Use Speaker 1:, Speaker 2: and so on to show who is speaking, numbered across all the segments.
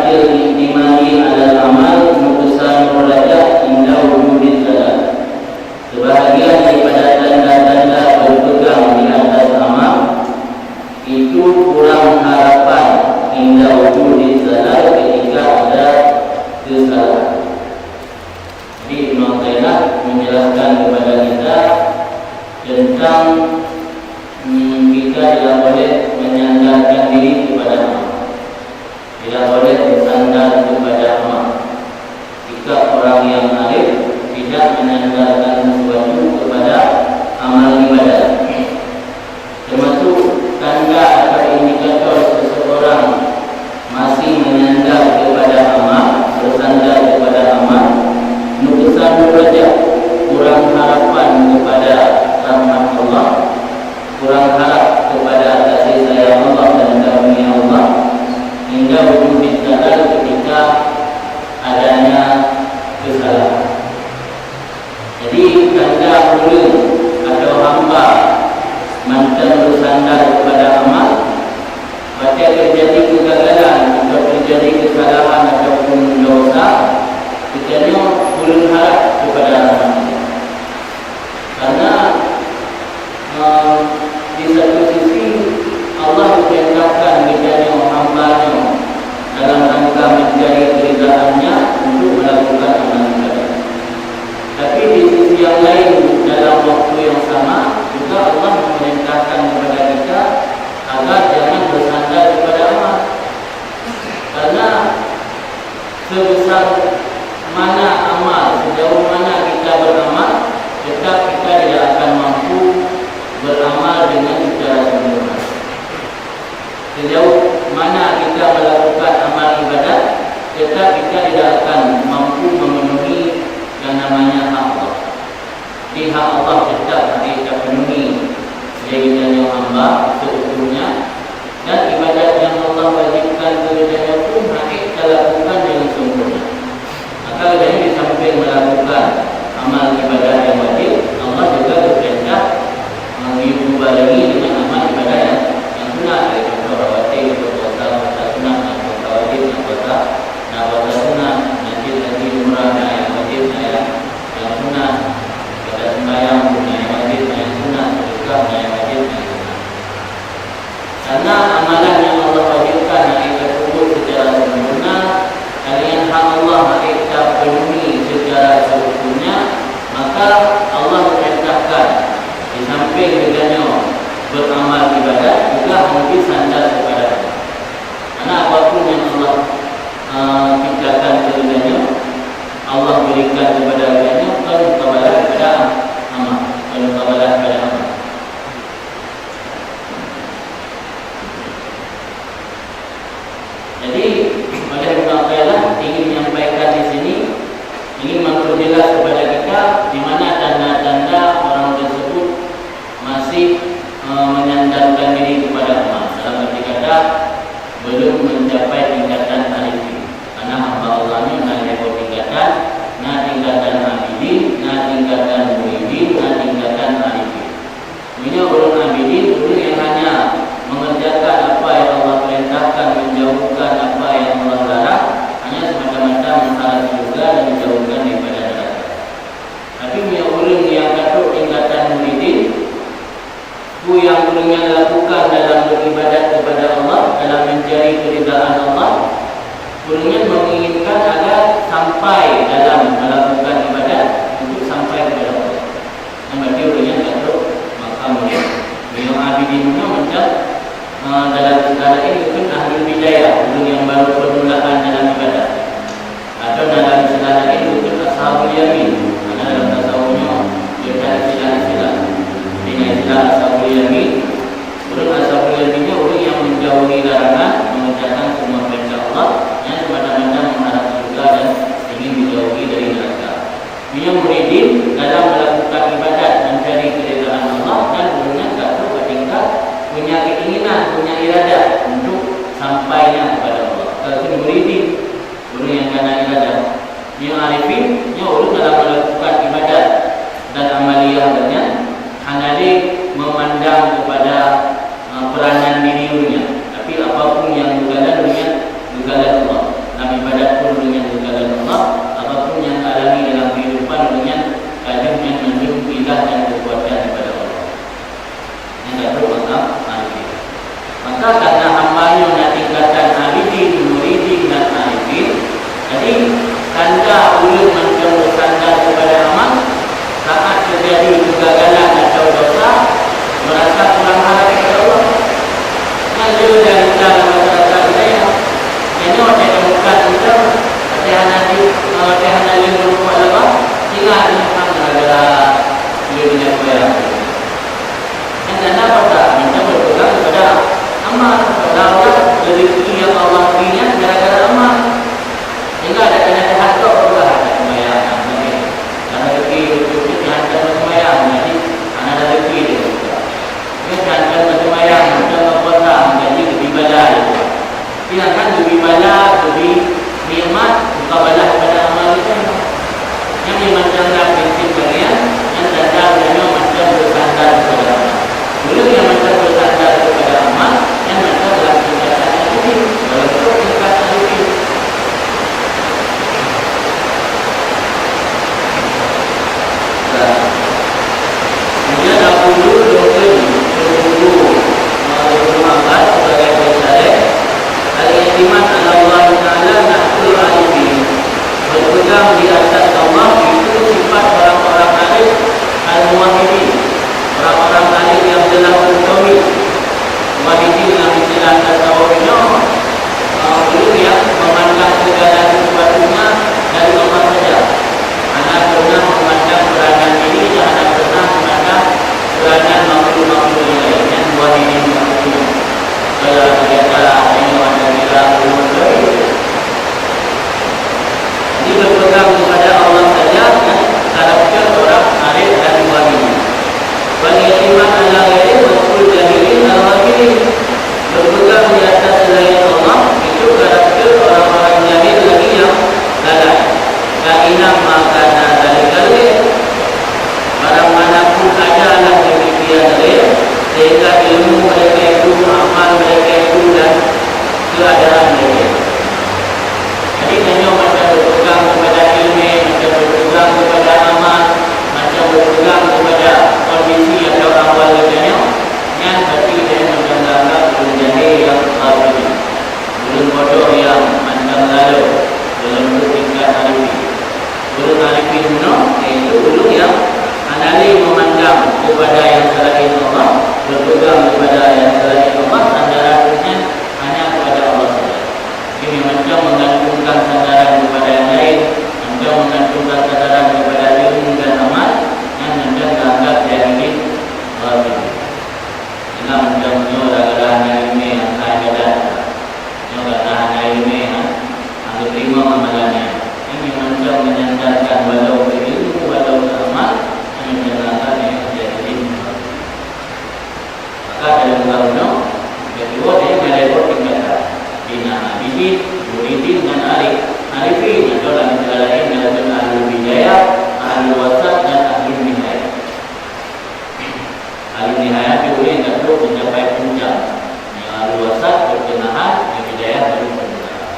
Speaker 1: ta'khir ihtimali ala amal nuqsan derajat inda wujudil zalal. Sebahagian daripada tanda-tanda berpegang di atas amal itu kurang harapan inda wujudil zalal ketika ada kesalahan. Jadi Ibn Taymiyah menjelaskan kepada kita tentang kita tidak boleh menyandarkan diri kepada amal, tidak boleh bersandar kepada amal. Jika orang yang arif tidak menyandarkan sesuatu kepada amal ibadah, termasuk tanda atau indikator seseorang masih menyandar kepada amal, bersandar kepada amal, nuqsan derajat, kurang harapan kepada rahmat Allah, kurang harap kepada kasih sayang Allah dan karunia Allah hingga wujud zalal ketika adanya kesalahan. Jadi tanda mula atau hamba mantan bersandar kepada amal, pada terjadi kegagalan atau terjadi kesalahan ataupun dosa, kita kurang harap kepada rahmat Allah. Karena di satu sisi Allah memerintahkan kepada hamba-Nya dalam rangka mencari keridaan-Nya untuk melakukan amal ibadah. Tapi di sisi yang lain dalam waktu yang sama juga Allah memerintahkan kepada kita agar jangan bersandar kepada amal. Karena sebesar mana amal, sejauh mana kita beramal, tetap kita tidak akan mampu beramal dengan secara sempurna. Sejauh mana kita melakukan amal ibadat, tetap kita tidak akan mampu memenuhi yang namanya hak Allah. Di hak Allah tetap kita penuhi sebagai kita hamba seutuhnya, dan ibadat yang Allah wajibkan kepada pun harus kita lakukan dengan sempurna. Maka dari di samping melakukan amal ibadah yang wajib, Allah juga berperintah mengibadah dengan amal ibadah yang sunnah, yaitu rawatib, puasa sunnah, puasa wajib, puasa sunnah, haji umrah yang wajib, yang sunnah, pada sembahyang yang wajib, yang sunnah, sedekah yang wajib, yang sunnah. Karena amalan yang Allah wajibkan yang kita sebut secara sempurna, kalian hak Allah kita penuhi secara sempurna, maka Allah memerintahkan di samping dengannya beramal ibadat juga mungkin sandar kepada Allah. Karena apapun yang Allah ciptakan kepadanya, Allah berikan kepada dengannya, kalau kepada amal, kalau kepada amal. Jadi oleh Mu'tazilah ingin menyampaikan di sini, ingin memperjelas kepada kita di mana tanda-tanda orang tersebut masih menyandarkan diri kepada amal. Dalam arti kata belum mencapai tingkatan arifin. Karena hamba Allah ini nak level tingkatan, nak tingkatan abidin, nak tingkatan muridin, nak tingkatan arifin. Ini orang abidin, orang yang hanya mengerjakan apa yang Allah perintahkan, menjauhkan apa yang Allah larang, hanya semata-mata mengharap juga dan menjauhkan daripada neraka. Tapi orang yang katuk tingkatan muridin, yang orangnya lakukan dalam beribadat kepada Allah, dalam mencari keridaan Allah, orangnya menginginkan agar sampai dalam melakukan ibadat untuk sampai kepada Allah. ingat gara-gara dia punya bayar. Yang anda dapat minta berpegang kepada amal, kepada Allah, rezeki yang Allah berinya gara-gara amal. Sehingga ada kena harta juga ada sembahyang. Karena rezeki itu dihantar sembahyang, jadi ada rezeki dia juga. Dia dihantar sembahyang, macam berpuasa, jadi lebih balas. Dia akan lebih balas, lebih nikmat, bukan balas pada amal itu. Yang dimandangkan prinsip kalian, yang tanda-tanda macam bersandar kepada amal. Dulu yang macam bersandar kepada amal, yang macam dalam tingkatan ini, untuk tingkatan ini. Kemudian dahulu doktrin, dahulu abad sebagai pencari al-i'timad ala Allah Ta'ala nahul alifin, berpegang di atas Allah itu sifat orang-orang alim al-muwahhidin, orang-orang alim yang telah bertauhid. Muwahhidin yang istilah tasawufnya itu yang memandang segala sesuatunya dari Allah saja. Anak pernah memandang peranan ini dan anak pernah memandang peranan makhluk-makhluk yang lain. Yang muwahhidin maksudnya kalau kita ini wajah kita ini berpegang kepada Allah saja dan karakter orang alim dan muwahhidin. Bal-i'timad ala ghairi maqul jahilin al-ghafilin, berpegang di atas selain Allah itu karakter orang-orang jahil lagi yang lalai. Kainam makana dari kali barang manapun adalah demikian real, sehingga ilmu mereka itu, amal mereka itu dan keadaan mereka. Jadi hanya macam berpegang kepada ilmu, macam berpegang kepada amal, macam berpegang kepada kondisi atau awal legalnya, yang berarti dia menganggap belum jahil yang kafir, belum bodoh yang mandang lalu, belum bertingkat arifin. Belum arifin itu belum yang anali memandang kepada yang selain Allah, berpegang kepada yang selain Allah, sandarannya hanya kepada Allah saja. Ini macam menggantungkan sandaran kepada yang lain, macam menggantungkan sandaran kepada ilmu dan amal, yang macam dianggap jahilin wajib. Ini macam gara-gara ilmu yang saya ada, gara-gara ilmu yang anggap terima amalannya. Ini macam menyandarkan walau berilmu, walau beramal, yang menyandarkan yang jahilin. Maka dalam karunia kedua dia melebur tingkatan bina abidin, muridin dan arif. Arifin adalah antara lain dalam ahli bidayah, ahli wasat dan ahli nihayah. Ahli nihayah itu yang terus mencapai puncak. Yang ahli wasat pertengahan, yang bidayah baru pertengahan.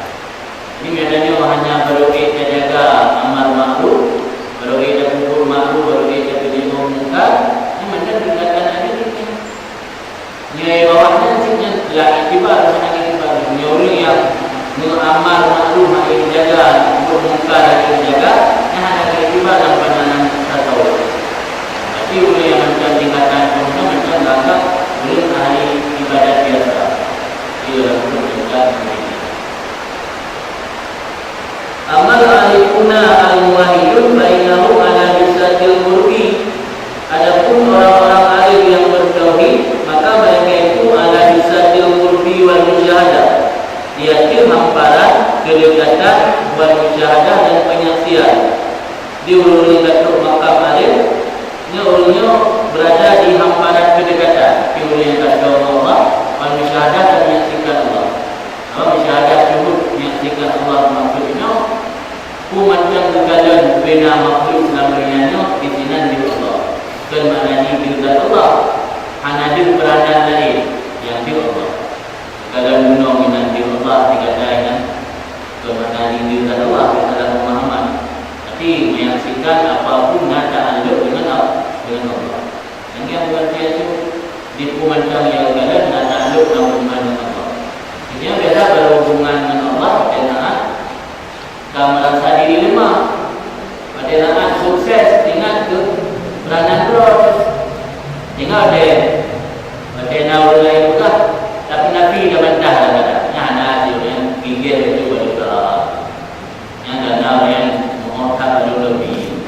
Speaker 1: Ini adanya hanya berusaha jaga amal makhluk, berusaha kumpul makhluk, berusaha penjenguk muka. Ini macam tingkatan ada ni. Nilai bawahnya sihnya telah iktibar, hanya iktibar. Orang yang mengamal makhluk yang jaga untuk muka dan yang jaga, yang hanya iktibar dalam pandangan tasawuf. Tapi orang yang macam tingkatan contoh macam anggap belum ahli ibadat biasa. Ia adalah tingkatan ini. Amal alifuna al-muwahhidun bainahu ala bisatil qurbi. Adapun orang-orang alim yang bertauhid, maka mereka itu ala bisatil qurbi wal musyahadah, yaitu hamparan, kedekatan, wal musyahadah dan penyaksian. Di ulul katuk makam alim, ini ululnya berada di hamparan kedekatan. Di ulul katuk Allah, wal musyahadah dan menyaksikan Allah. Musyahadah syuhud menyaksikan Allah maksudnya macam berkaitan bina makhluk selamanya isinan di Allah. Dan maknanya di Allah hanya di peranan lain yang di Allah. Kalau guna minan di Allah dikatakan kemaknanya di Allah dalam pemahaman. Tapi menyaksikan apapun yang ta'alluq dengan Allah. Yang berarti itu di macam yang kalian ta'alluq dengan Allah. Dia beda berhubungan dengan Allah dengan tak merasa diri lemah, pada sukses ingat ke peranan terus tinggal deh naul lain juga, tapi Nabi dah bantah dah kata yang ada yang gigit itu juga yang ada naul yang mengotak dulu lebih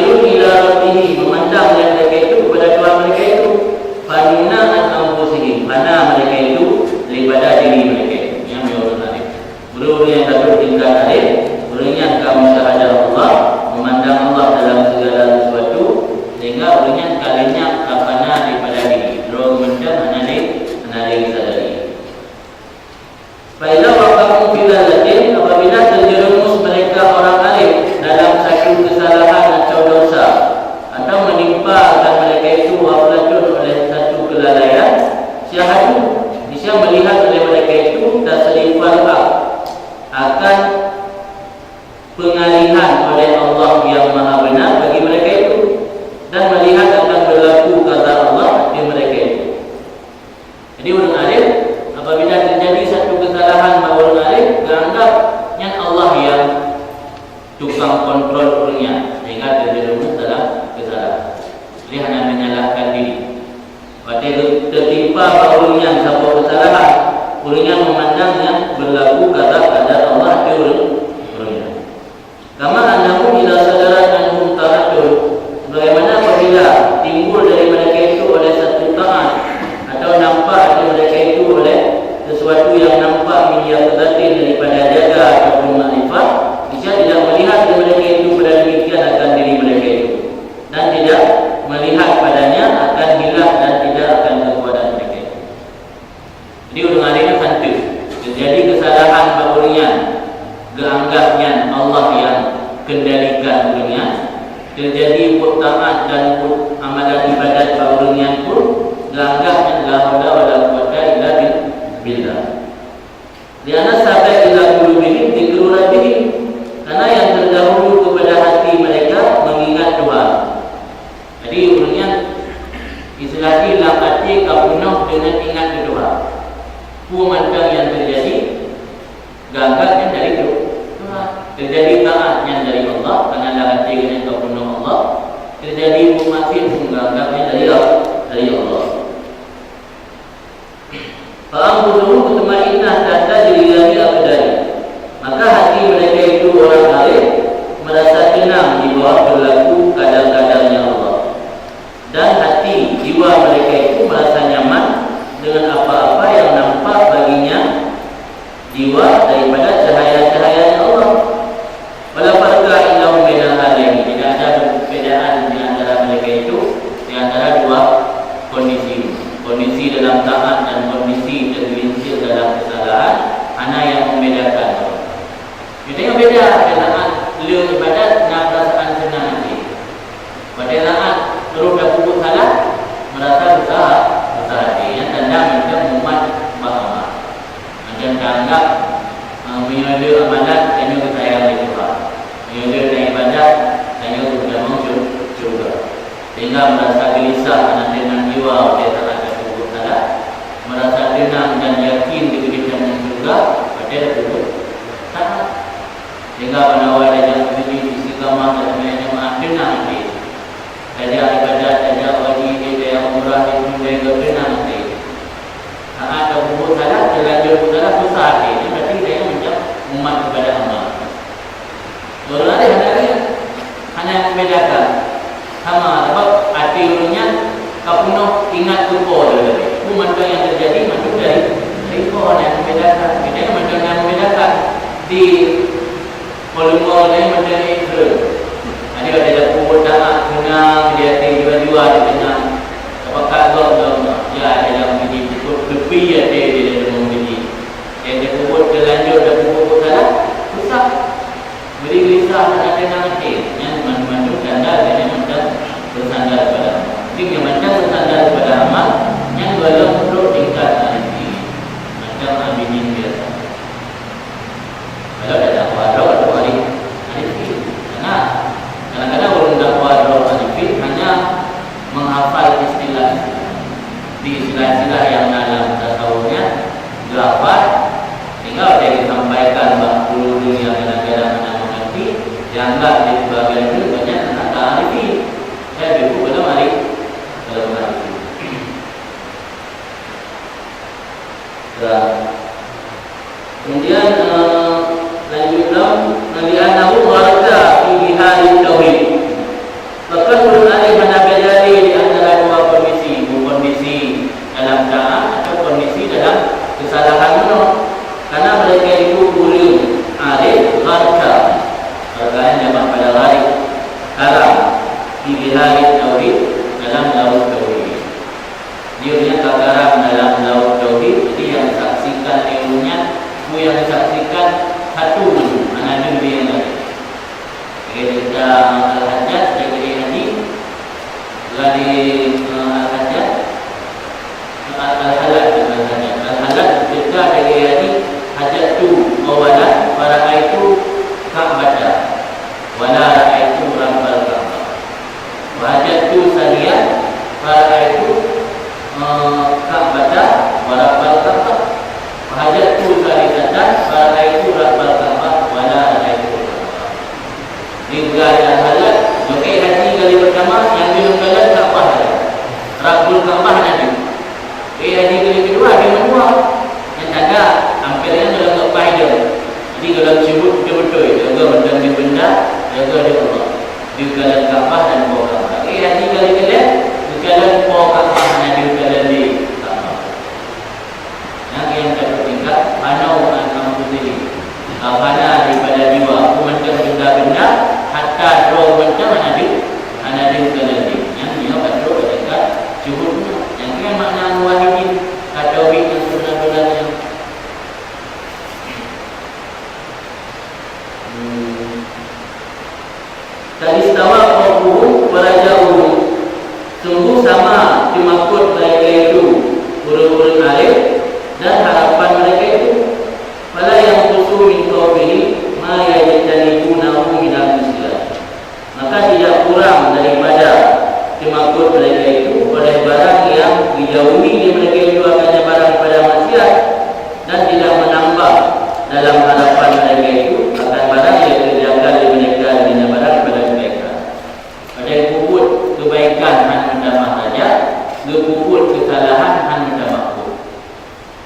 Speaker 1: Nazirun ila rabbih, memandang yang mereka itu kepada Tuhan mereka itu. Fanuna an anfusihim, mana mereka itu daripada diri mereka itu. Yang orang alim. Guru yang dapat tinggal alim, gurunya kami syahadat Allah, memandang Allah dalam segala sesuatu, sehingga gurunya kalinya kapana daripada diri. Terus macam anali sadari. Baiklah waqamu fi dzalatin, apabila terjerumus mereka orang alim dalam satu kesalahan atau dosa, atau menimpa akan mereka itu waflatun oleh satu kelalaian, syahadu, bisa melihat oleh mereka itu tasrifal haq, akan pengalihan oleh Allah yang maha benar bagi mereka itu, dan melihat akan berlaku kata Allah di mereka itu. Jadi orang alim apabila terjadi satu kesalahan orang alim, beranggapnya Allah yang tukang kontrol orangnya, sehingga terjerumus dalam kesalahan. Jadi hanya menyalahkan diri. Waktu tertimpa orangnya sebuah kesalahan, orangnya memandangnya berlaku kata Allah di orangnya. Kama annahu ila sadarat anhum ta'atul, bagaimana apabila timbul dari mereka itu oleh satu taat, atau nampak dari mereka itu oleh sesuatu yang nampak minyak daripada jaga ataupun makrifat, bisa tidak melihat dari mereka itu pada demikian akan diri mereka itu, dan tidak melihat padanya akan hilang dan tidak akan kekuatan mereka itu. Jadi orang alim hantu terjadi kesalahan baurinya, geanggapnya Allah yang kendalikan dunia, terjadi taat dan amalan ibadat baurinya pun geanggapnya la haula wala quwwata illa billah. Liana sampai ila qulubihim dzikru rabbihim, karena yang terdahulu kepada hati mereka mengingat Tuhan. Jadi urutnya istilahnya dalam hati penuh dengan ingat Tuhan. Pemandang yang terjadi gagaknya dari Tuhan, terjadi taatnya dari Allah, karena dalam hati dengan penuh Allah, terjadi maksiat gagaknya dari Allah. Fa'ambuduhu kutma'innah tahta diri abdari, maka hati mereka itu orang alim merasa tenang di bawah berlaku kadang-kadangnya Allah, dan hati jiwa mereka itu merasa nyaman dengan apa-apa yang nampak baginya jiwa daripada cahaya-cahaya Allah. Wala farqa illahum bainal halaini, tidak ada perbedaan di antara mereka itu, di antara dua kondisi dalam taat dan kondisi tergelincir dalam kesalahan, mana yang membedakan. Kita yang beda adalah beliau ibadat dan perasaan senang hati. Pada saat terus dah pupuk salah, merasa besar hati, yang tanda macam umat bahama, macam dianggap menyuruh amalan hanya bersayang di Tuhan, menyuruh dan ibadat hanya sudah muncul juga, sehingga merasa gelisah dengan jiwa pada saat merasa tenang dan yakin diberikan surga pada tubuh taat, sehingga penawar dan menjadi istiqamah dan jemaah tenang hati, ada ibadat, ada wajib, ada umrah, itu juga tenang hati. Ada tubuh salah, terlanjur salah susah hati. Ini berarti dia macam umat kepada amal. Orang lain hanya membedakan sama sebab hati orangnya kapunuh ingat kupur tadi. Macam yang terjadi macam dari pohon yang membedakan. Kita macam yang membedakan di volume lain macam itu. Ada kubur tanah tenang, dia tiba-tiba di tengah apakah Allah ya ada yang begini tepi ya dia ada begini. Dia kubur terlanjur dah kubur salah susah. Beri gelisah tak ada nanti. Yang macam tanda dia macam bersandar pada. Jadi macam bersandar pada amal yang belum perlu tingkat nanti, macam aminin biasa. Kalau ada dakwah atau alif, karena kadang-kadang orang dakwah atau alif hanya menghafal istilah di istilah-istilah yang dalam tasawufnya berapa, tinggal dia disampaikan bahawa dunia kadang-kadang mana mengerti, dianggap di sebagian itu banyak tenaga alif. Saya buku belum alif, belum alif. Kemudian lanjutlah Nabi Anahu warada fi bihari tauhid. di bihari tauhid, dalam laut tauhid. Dia kagaram dalam laut tauhid. Jadi yang saksikan ilmunya, yang saksikan satu mana dia yang lain. Kita al-hajjaj jadi haji, lagi al-hajjaj al-halal kita dari haji hajat tu mawalat para itu Ka'bah wala itu rabbal Ka'bah. Hajat tu sanian para itu Ka'bah wa rabbal Ka'bah. Hajat tu salisatan para itu rabbal Ka'bah wala itu Ka'bah. Jika ada halal, maka haji kali pertama yang belum halal Ka'bah rabbul Ka'bah nanti. Haji kali kedua dia menua yang ada hampirnya dalam faedah. Jadi kalau sebut betul-betul jaga benda benda, jaga dia Allah. Di kalangan Ka'bah dan bawa Ka'bah. Haji kali kedua di kalangan bawa Ka'bah dan di kalangan di Ka'bah. Yang tertinggal panau akan berdiri. Mana daripada jiwa macam benda-benda hatta roh macam mana di kalangan di. Yang dia betul dekat sebutnya. Yang kan makna muwahhidin atau yang sebenar-benarnya. Tadistawa qawmuhum waraja'uhum. Sungguh sama dimaksud mereka itu urut-urut alif dan harapan mereka itu. Fala yang khusu min qawmihi ma yajtanibunahu minal islam. Maka tidak kurang daripada dimaksud mereka itu oleh barang yang dijauhi mereka itu akannya barang pada maksiat, dan tidak menambah dalam harapan mereka itu akan barang yang dikerjakan oleh mereka dengan barang pada mereka. Pada kubur kebaikan hanya menambah saja, kubur kesalahan hanya menambah.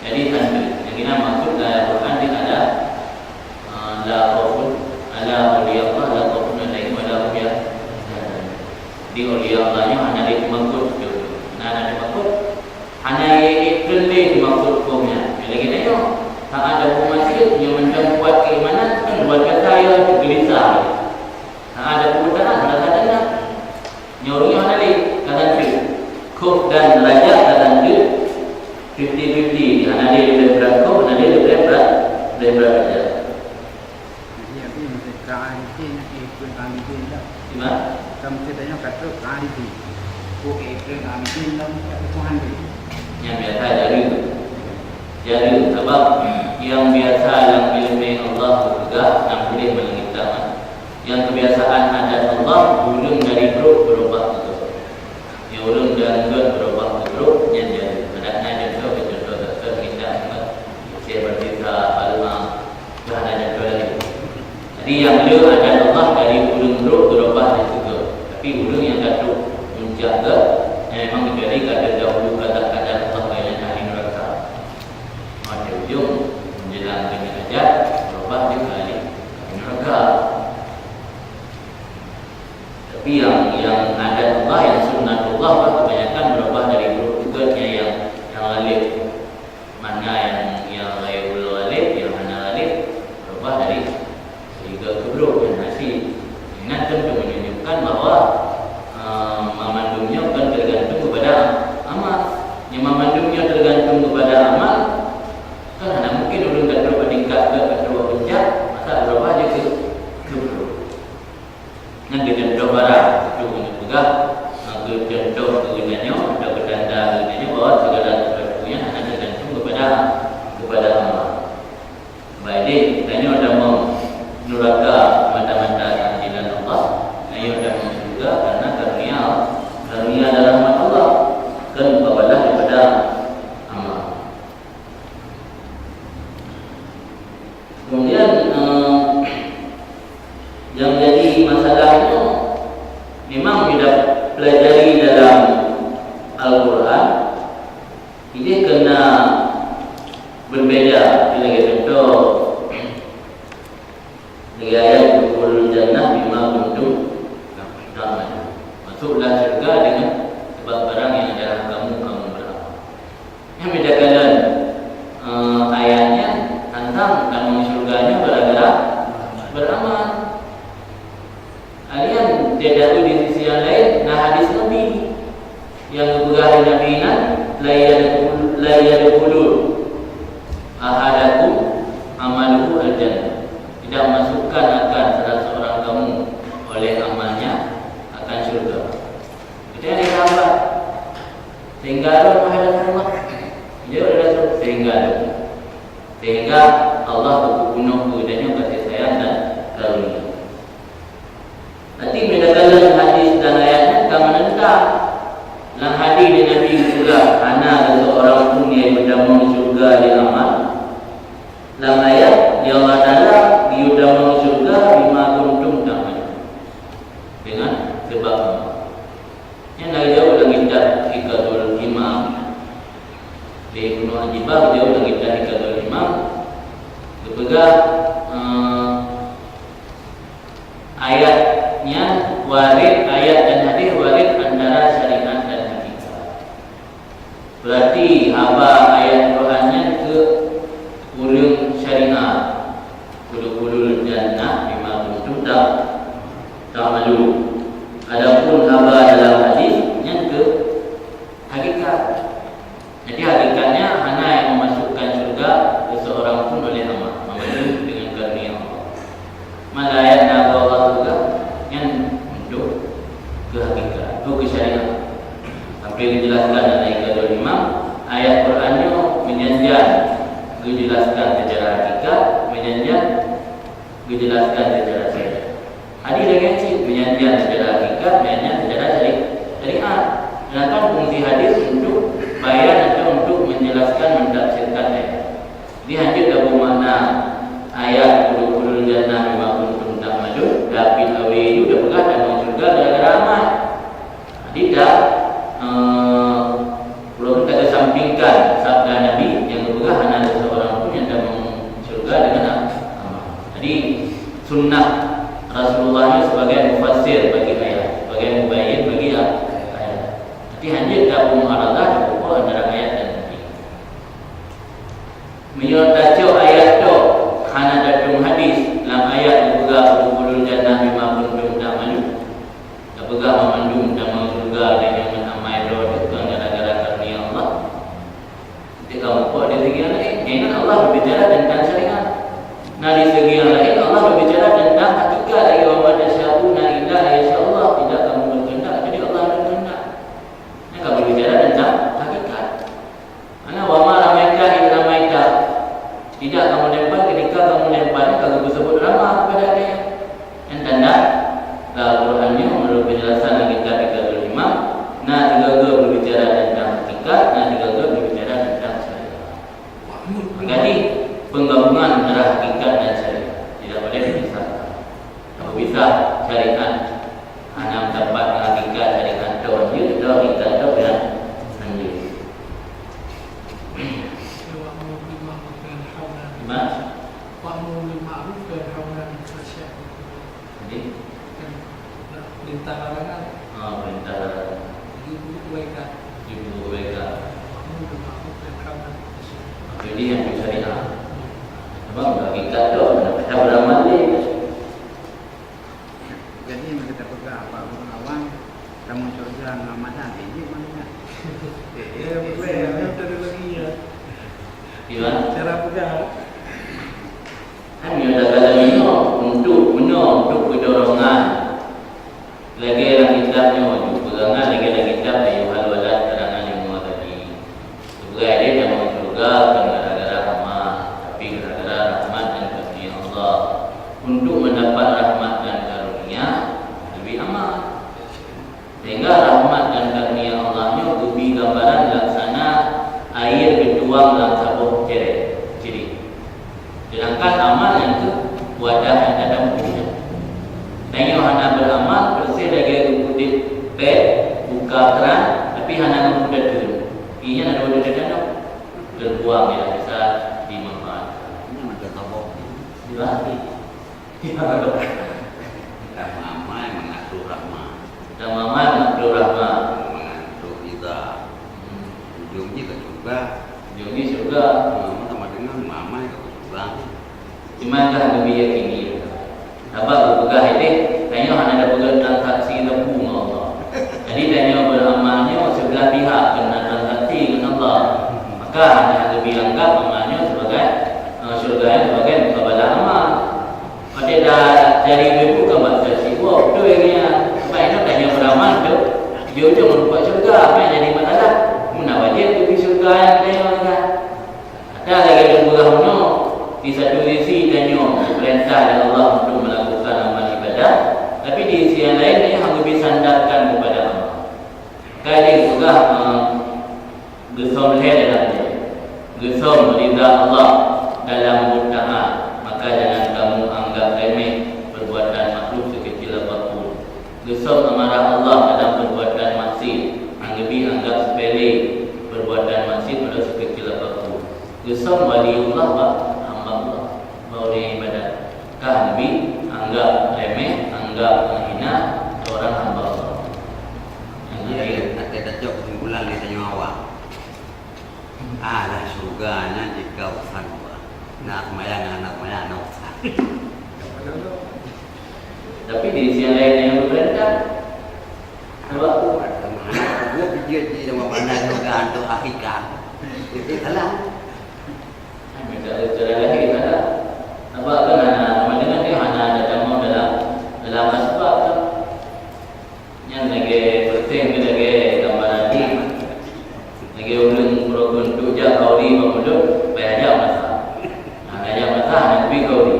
Speaker 1: Jadi tanda yang kita maksud dalam Quran ini ada la khaufun ala awliya Allah, la khaufun alaihim wa la hum yahzanun. Di awliya Allahnya hanya dimaksud ada dimaksud hanya iklan dimaksud kaumnya. Lagi ni tak ada umat yang macam buat keimanan buat kata ia gelisah. Tak ada perbuatan ada nyuruhnya mana ni kata tu kuf dan raja kata tu 50-50. Hanya dia lebih berat kuf, hanya dia lebih berat raja.
Speaker 2: Jadi apa yang kita kahari ni iklan kami tu dah.
Speaker 1: Gimana?
Speaker 2: Kamu katanya kata kahari tu. Iklan kami tu dah kata Tuhan tu.
Speaker 1: Yang biasa jadi sebab yang biasa yang ilmu Allah juga yang boleh melengitkan. Yang kebiasaan adat Allah ulung dari perut berubah ke perut. Yang ulung dan berubah ke perut yang jadi. Adanya contoh kita saya bercerita alma dan ada lagi. Jadi yang beliau adat Allah dari ulung perut berubah juga. Tapi ulung yang datuk menjaga yang memang menjadi kata dahulu kata-kata Allah yang ahli neraka. Maka ujung menjelang dengan ajat berubah di ahli neraka. Tapi yang adat Allah, yang sunnatullah kebanyakan berubah dari grup yang alif. Mana yang ghairul alif, yang mana alif berubah dari tiga ke grup yang nasi. Ingat tentu menunjukkan bahawa memandungnya bukan tergantung kepada amal. Yang memandungnya tergantung kepada amal kan ada mungkin ulun tak berubah tingkat ke kedua puncak, masa berubah je ke grup. Nanti contoh barang itu untuk pegang contoh kegunanya atau ketanda kegunanya bahawa segala sesuatunya hanya tergantung kepada amal. Baik, kita ada mau nuraka mata-mata tahdilan Allah. Ayo ada juga karena karunia adalah rahmat Allah dan kepada daripada amal. Kemudian yang jadi masalah itu memang kita pelajari dalam Al-Quran ini kena berbeda. Sebagai contoh di ayat Dukhulul Jannah bima kuntum ta'malun. Masuklah syurga dengan sebab barang yang adalah kamu beramal. Yang bedakan ayatnya tentang kamu syurganya gara-gara beramal. Kalian tidak tahu di sisi yang lain Sehingga Allah dia adalah sehingga Allah berpenuh kepadanya kasih sayang dan karunia. Nanti dalam hadis dan ayatnya kamu menentang. Dalam hadis di Nabi juga ana seorang pun yang berdamai surga di amal. Dalam ayat dia Allah Taala diudamai surga bima kuntum ta'malun. Dengan sebab yang lagi jauh lagi tak ikatul imam di Ibnu Ajibah jauh lagi tak ikatul imam kepegang ayatnya warid ayat dan hadis warid antara syariat dan hakikat. Berarti haba ayat Qurannya ke ulum syariat ulul jannah bima kuntum ta'malun. Adapun haba dalam hadisnya ke hakikat. Jadi hakikatnya hanya yang memasukkan surga seseorang pun oleh amal memenuhi dengan karunia Allah. Malah ayat Allah juga yang untuk ke hakikat, untuk ke syariat. Sampai dijelaskan dalam ikatul imam, ayat Qurannya menyanjang dijelaskan secara hakikat, menyanjang dijelaskan secara syariat. Hadis dengan cik menyanjang secara hakikat, menyanjang secara syariat. Sedangkan fungsi hadis untuk bayan atau untuk menjelaskan, mentafsirkan ayat. Jadi hanya ada bermakna ayat ulul jannah bima kuntum ta'malun, tapi awi itu dah pegah dan masuk surga gara-gara amal. Tidak belum kita kesampingkan sabda Nabi yang berpegah hanya ada seorang pun yang dah masuk surga dengan amal. Jadi sunnah Rasulullah sebagai mufassir bagi ayat, sebagai mubayyin bagi ayat. Jadi hanya tak muharadah berhubung antara ayat dan hadis. Menurut tajuk ayat tu hana datum hadis dalam ayat juga ulul jannah bima kuntum ta'malun. Apakah memandung dan surga dengan amal itu gara-gara karunia Allah. Jadi kamu buat di segi yang lain, ingat Allah berbicara tentang syariat. Nah di segi yang lain Allah berbicara tentang hakikat lagi wa ma tasyauna illa insyaallah, tidak kamu berkehendak jadi Allah berkehendak. Nah kamu berbicara tentang hakikat. Ana wa ma ramaita illa ramaita. Tidak kamu lempar ketika kamu lemparnya kamu tersebut ramah kepada dia. Yang tanda Al-Qurannya menurut penjelasan kita ikatul imam, nah juga berbicara tentang hakikat, nah juga berbicara tentang syariat. Jadi penggabungan antara hakikat dan syariat tidak boleh dipisahkan. Kalau bisa syariat hanya mendapat hakikat syariat itu lanjut atau hakikat itu yang lanjut. Jadi
Speaker 2: perintah larangan.
Speaker 1: Perintah larangan.
Speaker 2: Ibu kebaikan.
Speaker 1: Jadi yang syariat. Sebab hakikat tu kita beramal ni.
Speaker 2: Jadi yang kita pegang apa awam kamu surga Ramadan ini mana? Boleh ada lagi ya.
Speaker 1: Gimana?
Speaker 2: Cara pegang.
Speaker 1: Kami ada kata untuk kedorongan. Lagi dalam kitabnya pegangan lagi dalam kitab ayuhal walad terangan yang tadi. Sebagai dia dah masuk surga bukan gara-gara amal, tapi gara-gara rahmat dan karunia Allah. Untuk mendapat rahmat dan karunia lebih amal. Sehingga rahmat dan karunia Allahnya lebih gambaran laksana air dituang dalam sabuk ciri. Sedangkan amal yang itu wadah yang ada mungkin. Tanya hana beramal bersih lagi kutip pet buka keran tapi hana mudah turun. Ini ada wadah dana terbuang yang bisa dimanfaatkan.
Speaker 2: Ini macam tabok.
Speaker 1: Dilatih.
Speaker 2: Dan mama yang mengatur rahmat.
Speaker 1: Dan mama mengatur rahmat.
Speaker 2: Mengatur kita. Ujungnya ke surga.
Speaker 1: Ujungnya surga.
Speaker 2: Mama sama dengan mama yang ke surga.
Speaker 1: Cumankah lebih yakini? Apa berpegah ini? Tanya hanya ada pegang transaksi lebu dengan Allah. Jadi tanya beramalnya sebelah pihak kena transaksi dengan Allah. Maka hanya lebih anggap amalnya sebagai surga sebagai mukabalah amal. Pada dah dari ibu kan transaksi. Wah, betul yang sebab itu tanya beramal tu dia ujung merupakan surga. Apa yang jadi masalah? nak wajib tu pergi surga yang tengok kan. Ada lagi yang berahnya di satu sisi tanya perintah dari Allah untuk melakukan amal ibadah, tapi di sisi yang lain dia hanya disandarkan kepada Allah. Kali juga gesam leher dalam dia, gesam ridha Allah dalam bertaat, maka jangan kamu anggap remeh perbuatan makhluk sekecil apapun. Gesam amarah Allah dalam perbuatan maksiat, anggap sepele perbuatan maksiat pada sekecil apapun. Gesam waliullah hamba Allah bahawa dia ibadat. Kah Nabi anggap remeh, anggap menghina seorang hamba Allah.
Speaker 3: Jadi nak kita cok kesimpulan kita tanya awak. Lah surganya jika urusan gua. Nak mayang anak mayang nak usah.
Speaker 1: Tapi di sisi yang lain yang berperintah apa?
Speaker 3: Gua pikir dia mau pandai surga untuk akhirat. Itu salah.
Speaker 1: Mereka cara lagi ada. Apa kan nama dengan dia hanya ada mau dalam asbab kan. Yang lagi penting lagi gambaran ni. Lagi ulun program tu je kau di mulut bayar aja masa. Ada aja masa nak pergi kau di.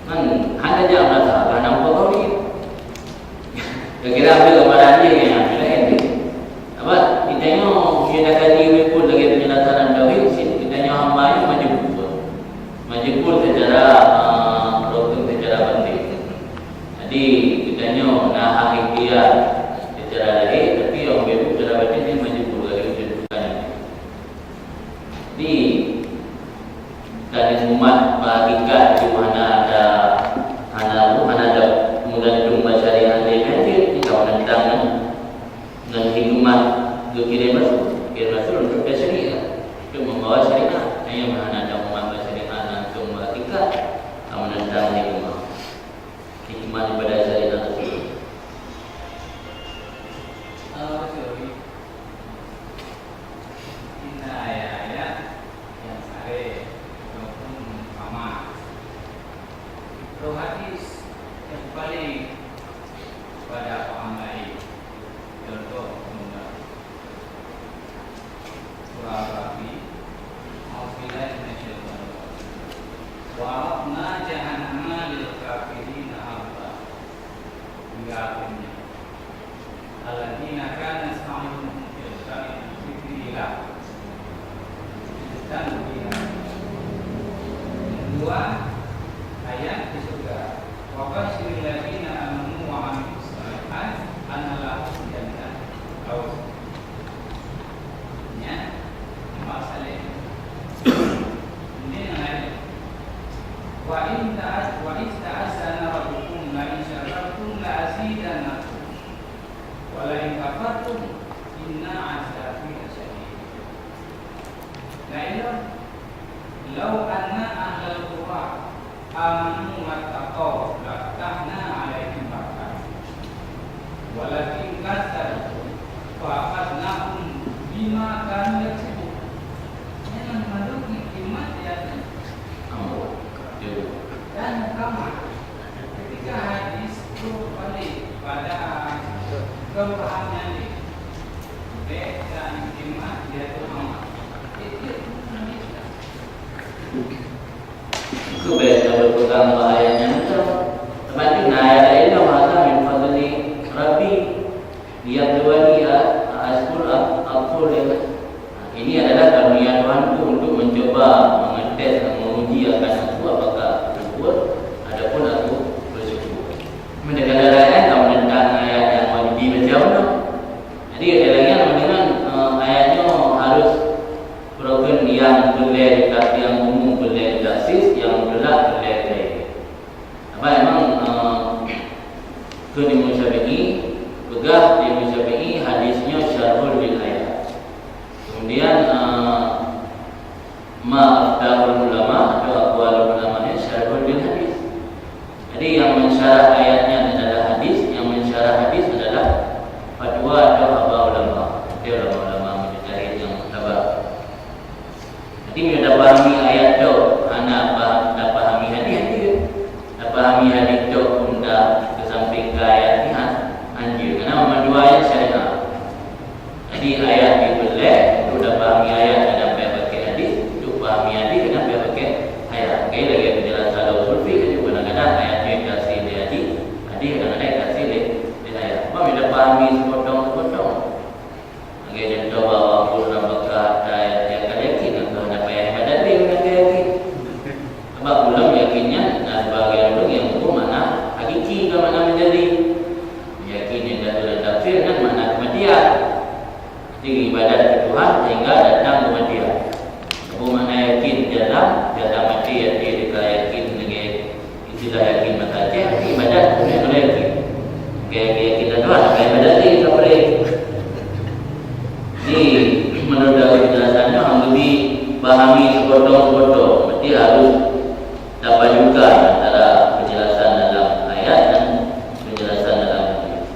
Speaker 1: Kan ada aja masa kan nampak kau di. Kira-kira apa gambaran dia yang lain ni. Apa kita tengok dia dah kaji pun lagi penjelasan tauhid kita tengok hamba ni majbur secara program secara penting. Jadi kita tengok nah ikhtiar secara lahir, tapi orang bebu secara batin dia majbur lagi kedudukan ini. Jadi dan umat bahagikan di mana ada menggantung syariat dia kita menentang dengan hikmah kirim Rasul untuk syariat, untuk membawa syariat. Yang mana ada umat bersyariat langsung bahagikan menentang hikmah daripada syariat tersebut.
Speaker 2: Hadis yang paling pada orang lain, contoh surah Al-Kahfi, Auzubillahi minasyaitonir rajim. Wa arafna jahannama lil kafirina habba. Hingga akhirnya. Alladzina kana sa'yuhum fil dzikrillah. Dan kedua ayat di surga. Wa basyiril ladzina amanu wa 'amilus shalihat anna lahum jannatan khawf. Ya, masalah ini yang wa in ta'azzana rabbukum la in syakartum la azidannakum wa la in kafartum inna 'adzabi lasyadid. La ilaha law anna ahlal qura amanu wattaqaw laftahna 'alaihim barakatin walakin kadzabu fa akhadnahum bima kanu yaksibun. Yang mengandung hikmat ya dan kamar. Ketika hadis itu balik pada kepahaman ini, baik dan hikmat dia itu amat.
Speaker 1: Itu baik kalau berpegang bahayanya macam tempat itu ayat lain bahasa min fadli Rabbi dia kedua dia Al-Qur ini adalah karunia Tuhanku untuk mencoba mengetes dan menguji akan aku apakah bersyukur. Adapun aku bersyukur. Mendengar ayat kamu tentang ayat yang wajib macam mana. Jadi ada lagi yang dengan ayatnya harus program yang boleh dikasih yang umum boleh dikasih yang gelap boleh dikasih. Apa emang Imam Syafi'i begah Imam Syafi'i hadisnya syarhul bil ayat. Kemudian ma'afdahul ulama atau aqwalul ulama syarhul bil hadis. Jadi yang mensyarah ayatnya adalah hadis, yang mensyarah hadis adalah fatwa atau haba ulama. Dia ulama-ulama mujtahid yang muktabar. Jadi kita pahami ayat tu, anak pahami hadis dia. Dah pahami hadis tu pun dah kesamping ke ayat ni anjir. Kerana dua ayat syariah. Jadi ayat dibelak kematian. Jadi ibadat ke Tuhan sehingga datang kematian. Apa makna yakin dalam datang mati, dekat yakin dengan istilah yakin mata cek ibadat punya kena yakin. Yakin Tuhan, ibadat ni kita boleh. Ni menurut penjelasannya hang lebih pahami sepotong-sepotong. Mesti harus dapat juga antara penjelasan dalam ayat dan penjelasan dalam hadis.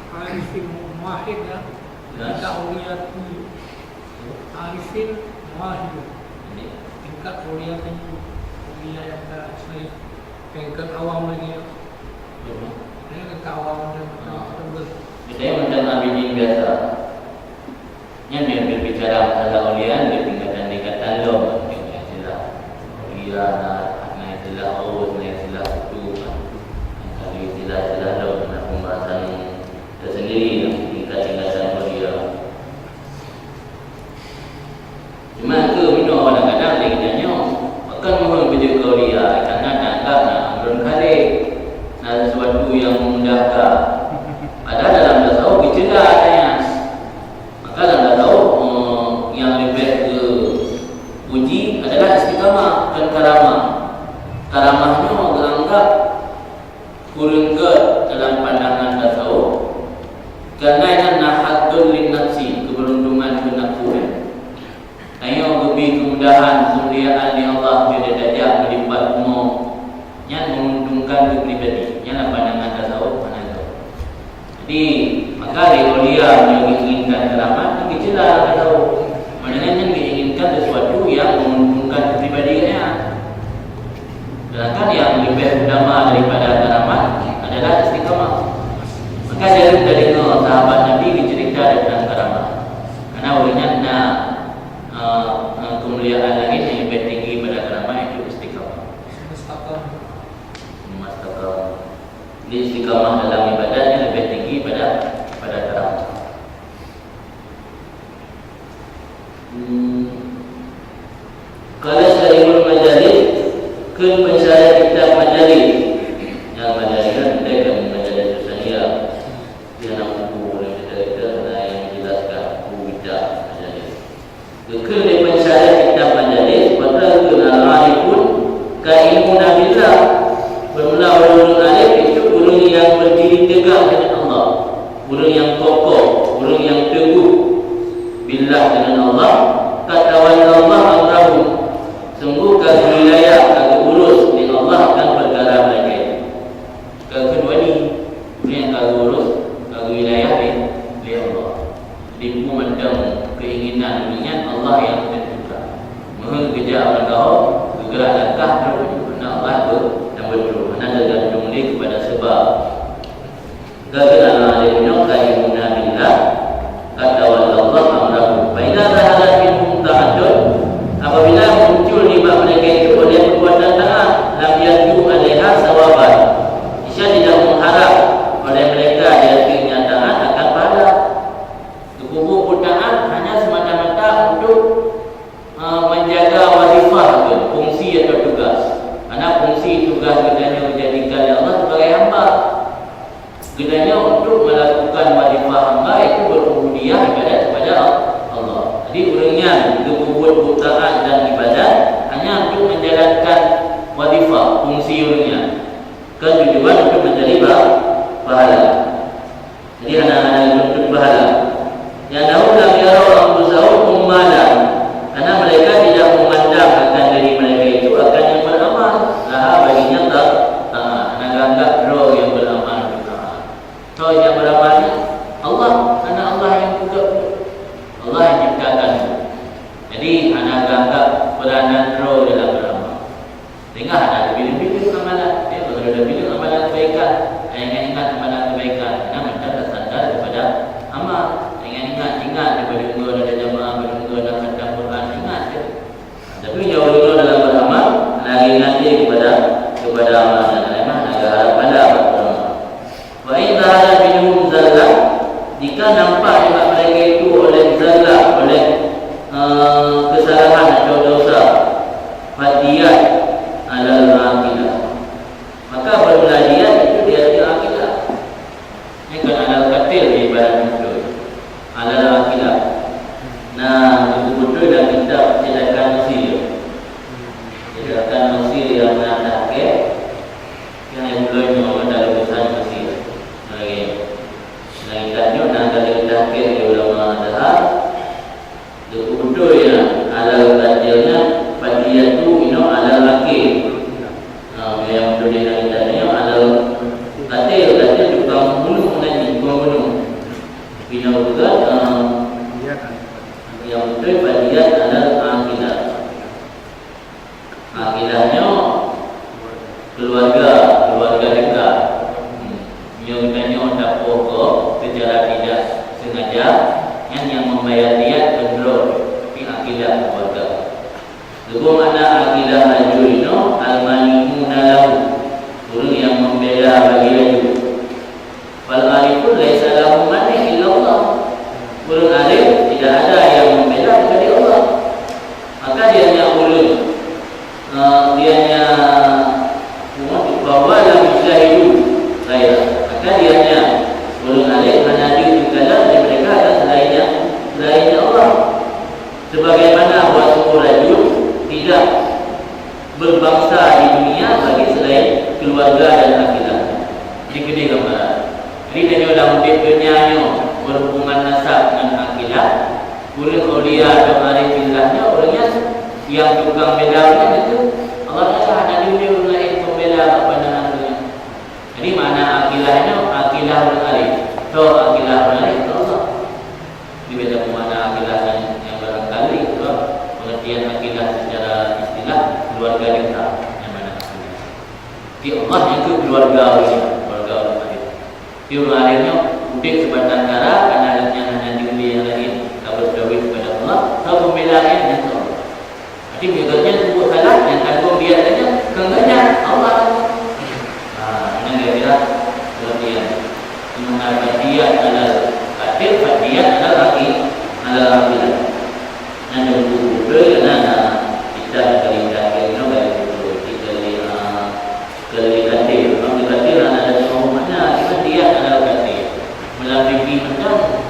Speaker 4: Arifin muwahid ya. Tingkat uliyati Arifin muwahid. Tingkat uliyati uliyat asli. Tingkat awam lagi. Tingkat awam dan
Speaker 1: Saya macam Nabi biasa. Yang dia berbicara masalah ulian dia tingkatan loh. Istilah ulian, istilah urus, istilah itu. Kalau istilah loh, pembahasan tersendiri tingkatan ulian. Cuma ke minum kadang-kadang dia tanya, akan mohon kerja ke ulian karena nak belum kali nak sesuatu yang memudahkan. Ada dalam tasawuf bicara adanya. Maka dalam tasawuf yang lebih ke puji adalah istiqamah dan karamah. Karamahnya dianggap kurang ke dalam pandangan tasawuf kerana ia nahatul lin nafsi, keberuntungan penaklukan. Ayo lebih kemudahan kemuliaan di Allah dia dajak melipat umur yang menguntungkan ke pribadi. Yang pandangan tasawuf. Jadi maka dia yang menginginkan keramat itu jelas kita tahu. Maknanya yang menginginkan sesuatu yang menguntungkan pribadinya. Sedangkan yang lebih utama daripada keramat adalah istiqamah. Maka dari sahabat Nabi dicerita tentang keramat. Karena olehnya kemuliaan lain yang lebih tinggi pada keramat itu istiqamah. Jadi istiqamah dalam ibadahnya lebih tinggi pada karamah. Kalau syarihul majalis ke pensyarah kitab majalis. Yang majalis kan mereka majalis Susania. Dia nak buku yang kita yang menjelaskan buku kitab majalis. Ke pensyarah kitab majalis pada al-arifun kailmuna billah. Bermula ulul alif itu ulul yang berdiri tegak dengan Allah, ulul yang kokoh, ulul yang teguh billah dengan Allah. Kata Allah amrahu, sungguh kagum wilayah, kagum urus di Allah akan perkara mereka. Kedua ni yang kagum urus, kagum wilayah di Allah. Jadi memandang keinginan dunia Allah yang tentukan. Mohon kerja orang kau bergerak langkah terus Allah betul. Mana tergantung dia kepada sebab. Gagal alimnya kalimuna billah kata Allah amrahu. Baina zahadat minhum ta'addud, apabila muncul di bab mereka itu oleh perbuatan taat, lam yarju alaiha sawaban. Isya tidak mengharap oleh mereka dia kenyataan akan pahala. Kubur taat hanya semata-mata untuk menjaga wazifah, fungsi atau tugas. Karena fungsi tugas gedanya menjadikan Allah sebagai hamba. Gedanya untuk melakukan wazifah hamba itu berubudiyah ibadat kepada Allah. Jadi orangnya berbuat taat dan ibadat hanya untuk menjalankan wazifah, fungsi orangnya. Ketujuan untuk mencari pahala. Jadi hanya untuk pahala. Yang dahulu yarau anfusahum ummalan, karena mereka tidak memandang akan diri mereka itu akan yang beramal. Baginya tak anggap roh yang beramal juga. Roh yang beramalnya Allah, karena Allah yang juga Allah yang ciptakan. Jadi anak anggap peranan roh dalam beramal. Sehingga ada lebih-lebih amalan. Dia kalau ada lebih amalan kebaikan, ingat amalan kebaikan. Karena mereka tersandar kepada amal. Ingat daripada engkau ada jamaah, daripada engkau ada khatam Quran, ingat je. Tapi jauh dulu dalam beramal, lagi ingat dia kepada amal dan memang agak harap pada beramal. Wa idza hada minhum zallah, jika nampak juga mereka itu oleh zallah, oleh kesalahan atau dosa, fatiyat alal raqilah, maka bermula dia itu dia bagi lagi. Wal arifun laisa lahu mani illa Allah. Ulul arif tidak ada yang membela kecuali Allah. Maka dianya ulul, dianya bahwa lam yusyahidu ghairah. Maka dianya ulul arif menadi segala dari mereka dan selainnya Allah. Sebagaimana wasfu rajul tidak berbangsa di dunia bagi selain keluarga dan akidah. Jadi kena gambaran. Jadi dia dalam dunia berhubungan nasab dengan akidah. Ulul auliya dan arifillahnya orangnya yang tukang bedanya itu Allah Taala hanya dia mulai pembela pandangan dunia. Jadi mana akilahnya akidah ulul arif. So akidah ulul arif Allah. Dibeda mana akidah yang barangkali pengertian akidah secara istilah keluarga kita yang mana akidah. Di Allah yang itu keluarga ulul arif. Di ulul arifnya udik sebatang kara karena hanya dunia yang lain. Bertawid kepada Allah, atau pembelaannya dengan Allah. Jadi biasanya sebut salah yang kandung dia saja, kengganya Allah. Ini kira-kira kelebihan. Mengapa dia adalah kafir, dia adalah laki, adalah laki. Nanti buku kerana kita kerja kita kerja kafir. Kalau kafir ada semua mana dia adalah kafir. Melalui macam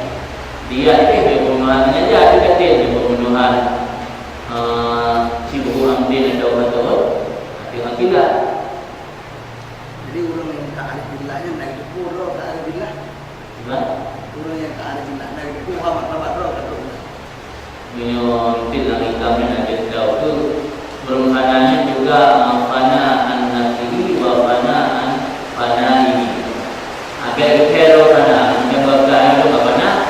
Speaker 1: dia pembunuhan saja ada kata pembunuhan si buku amdin atau betul akidah.
Speaker 3: Jadi orang yang tak ada billahnya naik ke pura tak ada billah. Orang yang tak ada billah naik ke pura martabat roh betul.
Speaker 1: Minyak tidak hitamnya ada tahu tu bermaknanya juga fana an-nafsi wa fana an-fana ini. Agak kero fana menyebabkan itu fana.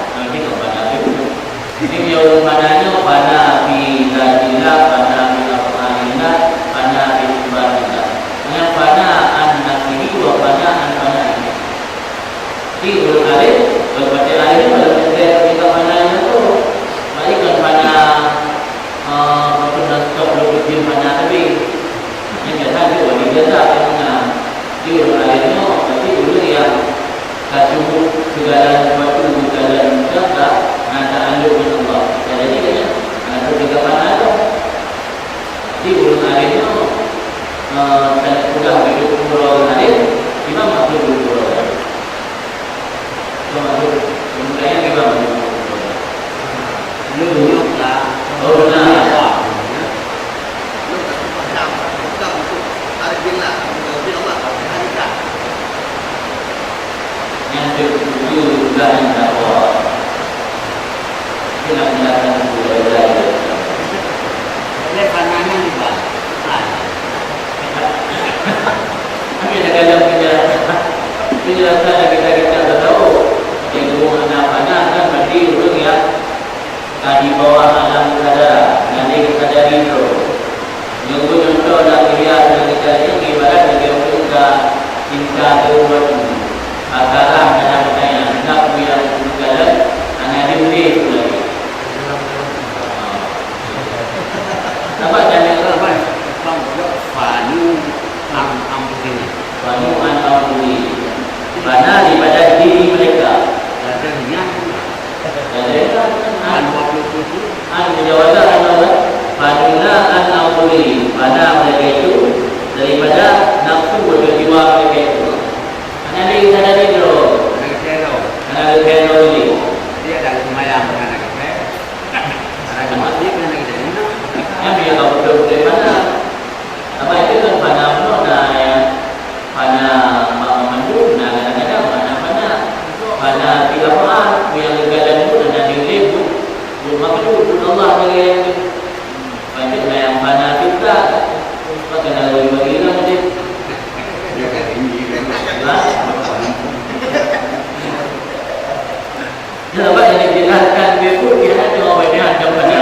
Speaker 1: Ini yang mananya pada fi zatillah, pada fi afalillah, pada fi sifatillah. Yang pada an-nafsi wa pada an-fana. Jadi ulul arif berbaca arif dalam kita mananya tu baik kan pada stop berbicara pada tapi yang kata dia wali jasa karena di ulul arifnya tapi ulul yang kasih segala sesuatu segala jasa ada alur dengan Allah. Jadi kan ada tiga mana tu. Di ulul arifnya dan sudah hidup ulul arif, kita masuk ulul arif. Kita masuk kemudian kita masuk ulul arif.
Speaker 3: Nunjuk lah.
Speaker 1: Oh benar.
Speaker 3: Kita untuk arif billah, untuk Allah, kita.
Speaker 1: Yang tujuh juga yang takwa. Kita menjelaskan ulul arif.
Speaker 3: Oleh pandangan ni bah.
Speaker 1: Kami ada dalam penjelasan kita tahu yang hubungan apa kan berarti ulul yang di bawah alam sadar nanti kita sadari itu. Yang contoh dan lihat yang kita ini ibarat dia juga cinta terbuat akaram dan apa-apa nak yang segala anak diulis lagi. Apa jangan apa?
Speaker 3: Fanu ampuni.
Speaker 1: Fanu ampuni. Mana daripada diri mereka.
Speaker 3: Adanya
Speaker 1: An menjawab Fanuna an ampuni. Mana mereka itu daripada nafsu berjiwa mereka itu. Nanti sadari dulu. Anak kero ini.
Speaker 3: Dia dah semayang dengan anak kecil. Anak jemaat dia kena kita ni.
Speaker 1: Yang dia kau betul dari mana? Apa itu kan pada mana yang pada mandu, nah kadang-kadang mana pada tiga orang yang gagal itu dan dilebu, rumah itu Allah yang banyak yang pada kita, pada lalu bagi orang ni.
Speaker 3: Dia kan ini kan.
Speaker 1: Jadi apa yang dijelaskan dia pun dia ada orang yang ada pada.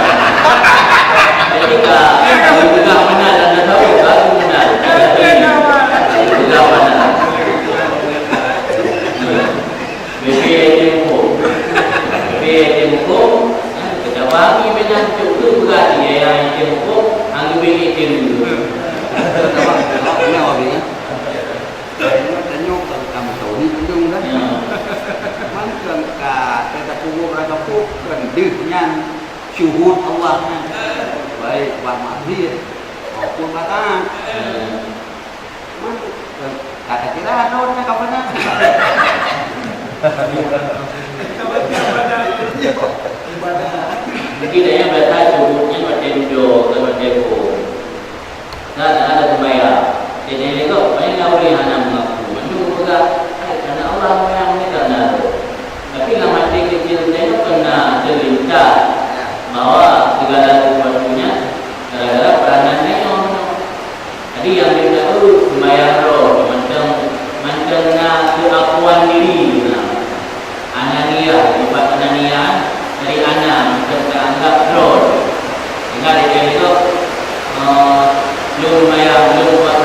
Speaker 1: Jadi kalau juga benar dan tahu baru benar. Juga benar. BPM kita bagi benar cukup berarti yang cukup anggur ini dulu.
Speaker 3: Apa ni awak ni? Tanya syuhud Allah baik Wah Mahdir maupun Bataan kata kira ada kapan
Speaker 1: Mungkin dia berkata syuhudnya macam do, macam go. Dan ada kebayang. Jadi ni kau banyak nak boleh anak mengaku. Macam juga kerana Allah yang kita nak. Tapi nak mati kecil dia pernah terlintas bahawa segala sesuatunya gara-gara peranan dia. Jadi yang dia tahu kebayang roh macam nak keakuan diri. Anania, sifat anania dari anak macam teranggap roh. Sehingga dia itu belum buat